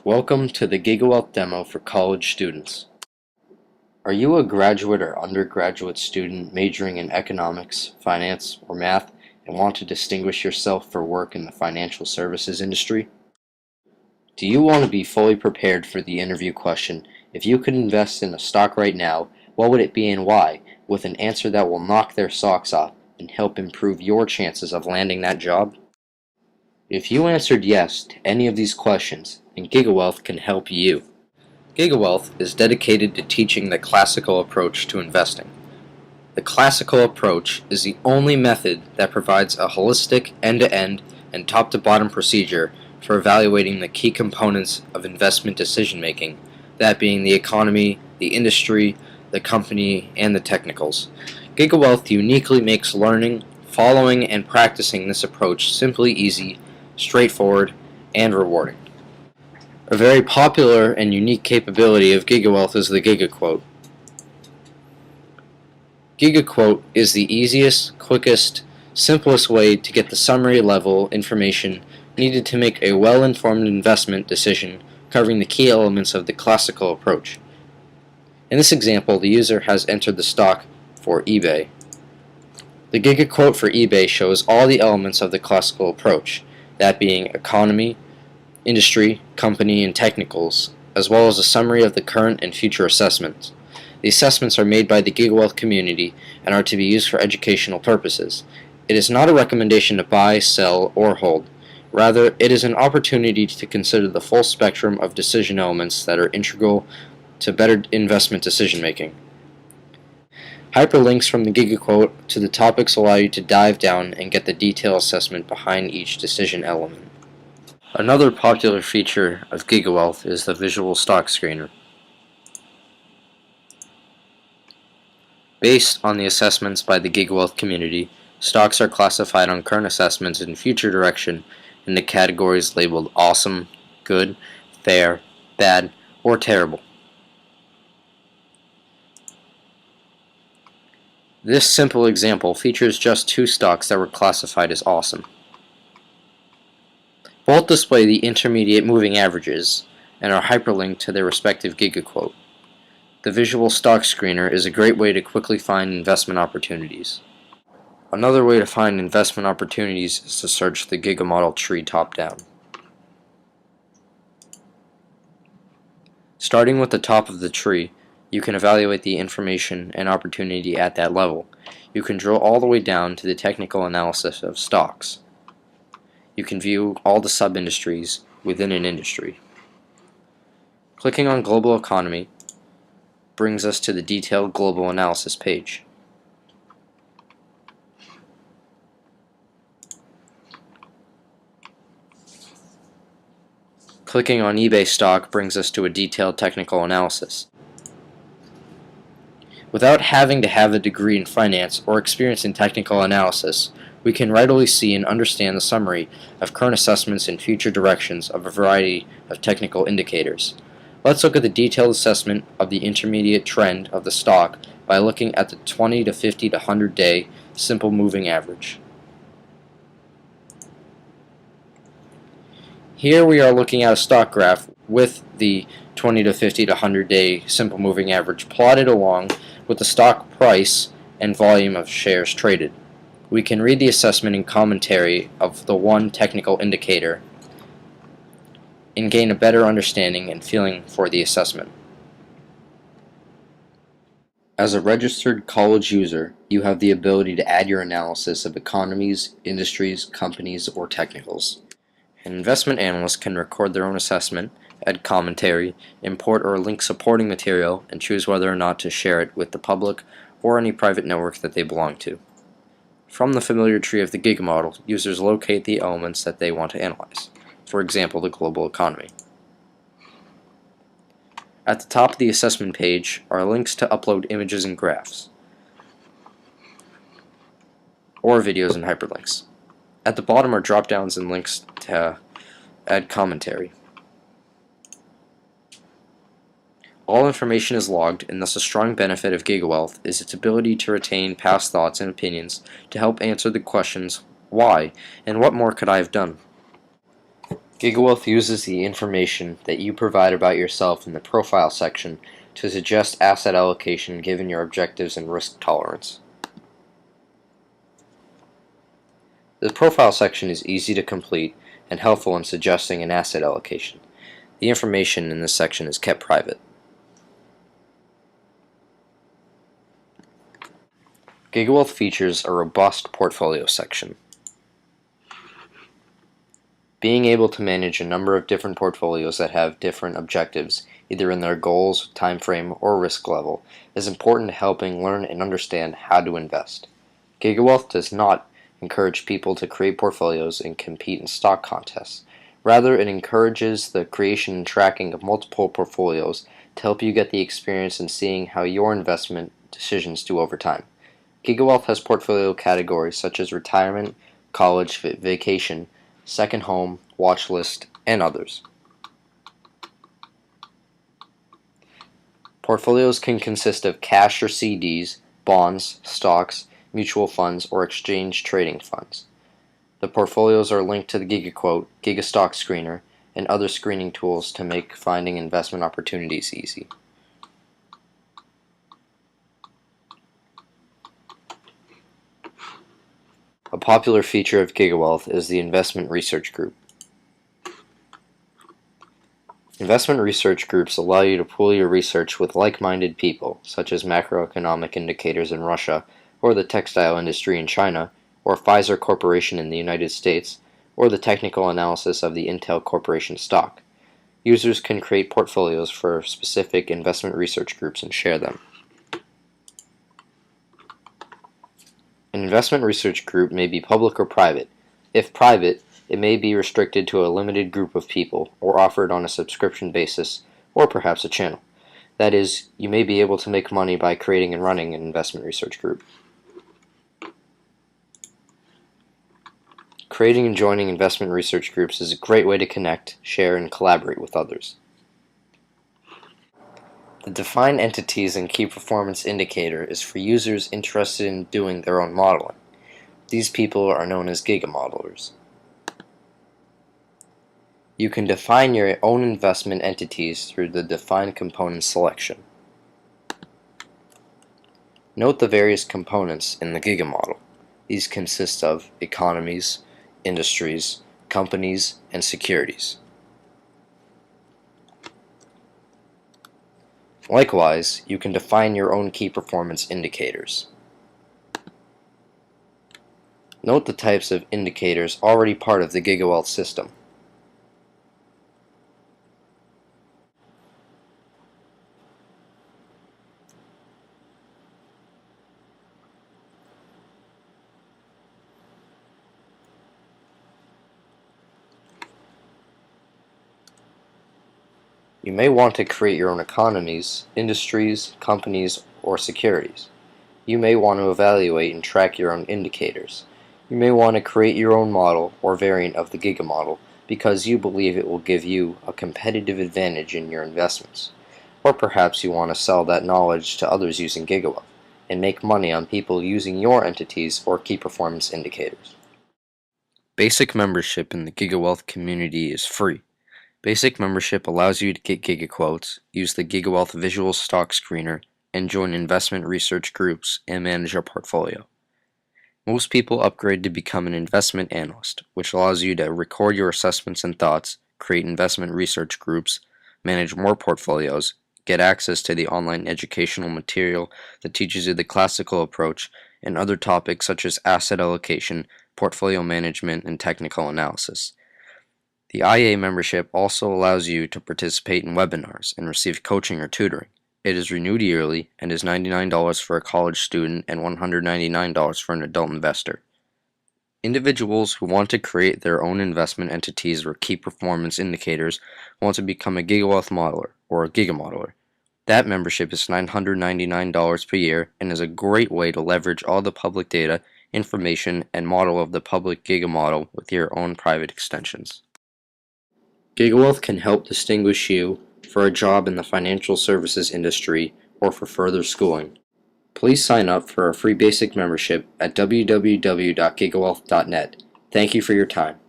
Welcome to the GigaWealth demo for college students. Are you a graduate or undergraduate student majoring in economics, finance, or math and want to distinguish yourself for work in the financial services industry? Do you want to be fully prepared for the interview question, if you could invest in a stock right now, what would it be and why, with an answer that will knock their socks off and help improve your chances of landing that job? If you answered yes to any of these questions, then GigaWealth can help you. GigaWealth is dedicated to teaching the classical approach to investing. The classical approach is the only method that provides a holistic, end-to-end, and top-to-bottom procedure for evaluating the key components of investment decision-making, that being the economy, the industry, the company, and the technicals. GigaWealth uniquely makes learning, following, and practicing this approach simply easy, straightforward, and rewarding. A very popular and unique capability of GigaWealth is the GigaQuote. GigaQuote is the easiest, quickest, simplest way to get the summary level information needed to make a well-informed investment decision covering the key elements of the classical approach. In this example, the user has entered the stock for eBay. The GigaQuote for eBay shows all the elements of the classical approach, that being economy, industry, company, and technicals, as well as a summary of the current and future assessments. The assessments are made by the GigaWealth community and are to be used for educational purposes. It is not a recommendation to buy, sell, or hold. Rather, it is an opportunity to consider the full spectrum of decision elements that are integral to better investment decision making. Hyperlinks from the GigaQuote to the topics allow you to dive down and get the detailed assessment behind each decision element. Another popular feature of GigaWealth is the visual stock screener. Based on the assessments by the GigaWealth community, stocks are classified on current assessments and future direction in the categories labeled awesome, good, fair, bad, or terrible. This simple example features just two stocks that were classified as awesome. Both display the intermediate moving averages and are hyperlinked to their respective GigaQuote. The visual stock screener is a great way to quickly find investment opportunities. Another way to find investment opportunities is to search the Giga model tree top-down. Starting with the top of the tree, you can evaluate the information and opportunity at that level. You can drill all the way down to the technical analysis of stocks. You can view all the sub-industries within an industry. Clicking on Global Economy brings us to the detailed global analysis page. Clicking on eBay stock brings us to a detailed technical analysis. Without having to have a degree in finance or experience in technical analysis, we can readily see and understand the summary of current assessments and future directions of a variety of technical indicators. Let's look at the detailed assessment of the intermediate trend of the stock by looking at the 20 to 50 to 100 day simple moving average. Here we are looking at a stock graph with the 20 to 50 to 100 day simple moving average plotted along with the stock price and volume of shares traded. We can read the assessment and commentary of the one technical indicator and gain a better understanding and feeling for the assessment. As a registered college user, you have the ability to add your analysis of economies, industries, companies, or technicals. An investment analyst can record their own assessment, add commentary, import or link supporting material, and choose whether or not to share it with the public or any private network that they belong to. From the familiar tree of the Giga model, users locate the elements that they want to analyze, for example the global economy. At the top of the assessment page are links to upload images and graphs, or videos and hyperlinks. At the bottom are drop-downs and links to add commentary. All information is logged, and thus a strong benefit of GigaWealth is its ability to retain past thoughts and opinions to help answer the questions why and what more could I have done. GigaWealth uses the information that you provide about yourself in the profile section to suggest asset allocation given your objectives and risk tolerance. The profile section is easy to complete and helpful in suggesting an asset allocation. The information in this section is kept private. GigaWealth features a robust portfolio section. Being able to manage a number of different portfolios that have different objectives, either in their goals, time frame, or risk level, is important to helping learn and understand how to invest. GigaWealth does not encourage people to create portfolios and compete in stock contests. Rather, it encourages the creation and tracking of multiple portfolios to help you get the experience in seeing how your investment decisions do over time. GigaWealth has portfolio categories such as retirement, college, vacation, second home, watch list, and others. Portfolios can consist of cash or CDs, bonds, stocks, mutual funds, or exchange trading funds. The portfolios are linked to the GigaQuote, GigaStock Screener, and other screening tools to make finding investment opportunities easy. A popular feature of GigaWealth is the Investment Research Group. Investment research groups allow you to pool your research with like-minded people, such as macroeconomic indicators in Russia, or the textile industry in China, or Pfizer Corporation in the United States, or the technical analysis of the Intel Corporation stock. Users can create portfolios for specific investment research groups and share them. An investment research group may be public or private. If private, it may be restricted to a limited group of people, or offered on a subscription basis, or perhaps a channel. That is, you may be able to make money by creating and running an investment research group. Creating and joining investment research groups is a great way to connect, share, and collaborate with others. The Define Entities and Key Performance Indicator is for users interested in doing their own modeling. These people are known as Giga Modelers. You can define your own investment entities through the Define Components selection. Note the various components in the Giga model. These consist of economies, industries, companies, and securities. Likewise, you can define your own key performance indicators. Note the types of indicators already part of the GigaWealth system. You may want to create your own economies, industries, companies, or securities. You may want to evaluate and track your own indicators. You may want to create your own model or variant of the Giga model because you believe it will give you a competitive advantage in your investments. Or perhaps you want to sell that knowledge to others using GigaWealth and make money on people using your entities or key performance indicators. Basic membership in the GigaWealth community is free. Basic membership allows you to get GigaQuotes, use the GigaWealth Visual Stock Screener, and join investment research groups and manage your portfolio. Most people upgrade to become an investment analyst, which allows you to record your assessments and thoughts, create investment research groups, manage more portfolios, get access to the online educational material that teaches you the classical approach, and other topics such as asset allocation, portfolio management, and technical analysis. The IA membership also allows you to participate in webinars and receive coaching or tutoring. It is renewed yearly and is $99 for a college student and $199 for an adult investor. Individuals who want to create their own investment entities or key performance indicators want to become a GigaWealth modeler or a Giga modeler. That membership is $999 per year and is a great way to leverage all the public data, information, and model of the public Giga model with your own private extensions. GigaWealth can help distinguish you for a job in the financial services industry or for further schooling. Please sign up for a free basic membership at www.gigawealth.net. Thank you for your time.